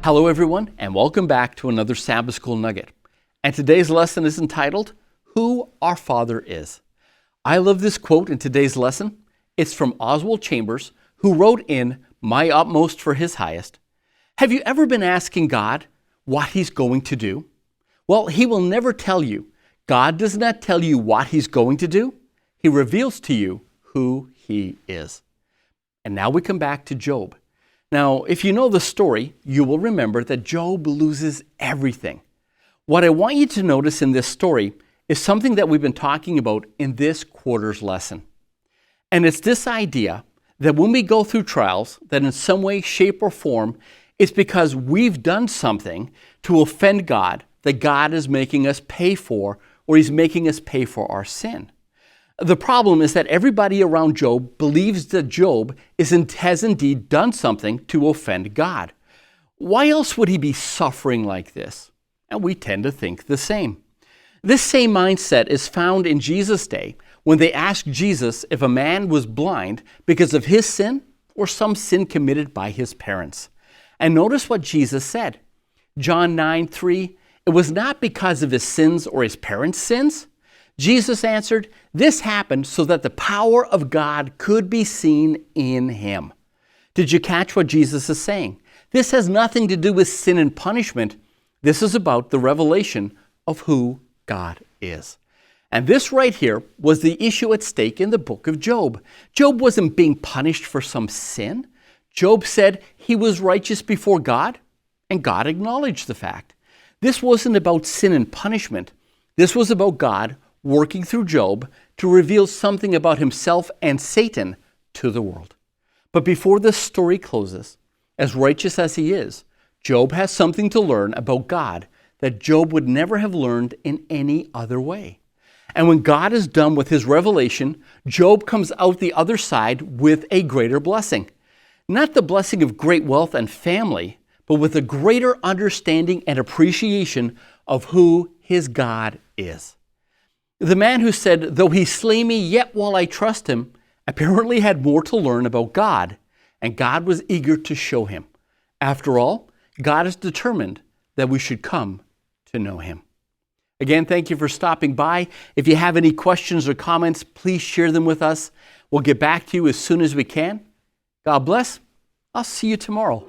Hello everyone, and welcome back to another Sabbath School Nugget. And today's lesson is entitled, Who Our Father Is. I love this quote in today's lesson. It's from Oswald Chambers, who wrote in My Utmost for His Highest. Have you ever been asking God what He's going to do? Well, He will never tell you. God does not tell you what He's going to do. He reveals to you who He is. And now we come back to Job. Now, if you know the story, you will remember that Job loses everything. What I want you to notice in this story is something that we've been talking about in this quarter's lesson. And it's this idea that when we go through trials, that in some way, shape, or form, it's because we've done something to offend God that God is making us pay for, or He's making us pay for our sin. The problem is that everybody around Job believes that Job has indeed done something to offend God. Why else would he be suffering like this? And we tend to think the same. This same mindset is found in Jesus' day when they asked Jesus if a man was blind because of his sin or some sin committed by his parents. And notice what Jesus said. John 9:3, it was not because of his sins or his parents' sins. Jesus answered, this happened so that the power of God could be seen in him. Did you catch what Jesus is saying? This has nothing to do with sin and punishment. This is about the revelation of who God is. And this right here was the issue at stake in the book of Job. Job wasn't being punished for some sin. Job said he was righteous before God, and God acknowledged the fact. This wasn't about sin and punishment. This was about God working through Job to reveal something about himself and Satan to the world. But before this story closes, as righteous as he is, Job has something to learn about God that Job would never have learned in any other way. And when God is done with his revelation, Job comes out the other side with a greater blessing. Not the blessing of great wealth and family, but with a greater understanding and appreciation of who his God is. The man who said, though he slay me, yet will I trust him, apparently had more to learn about God, and God was eager to show him. After all, God is determined that we should come to know him. Again, thank you for stopping by. If you have any questions or comments, please share them with us. We'll get back to you as soon as we can. God bless. I'll see you tomorrow.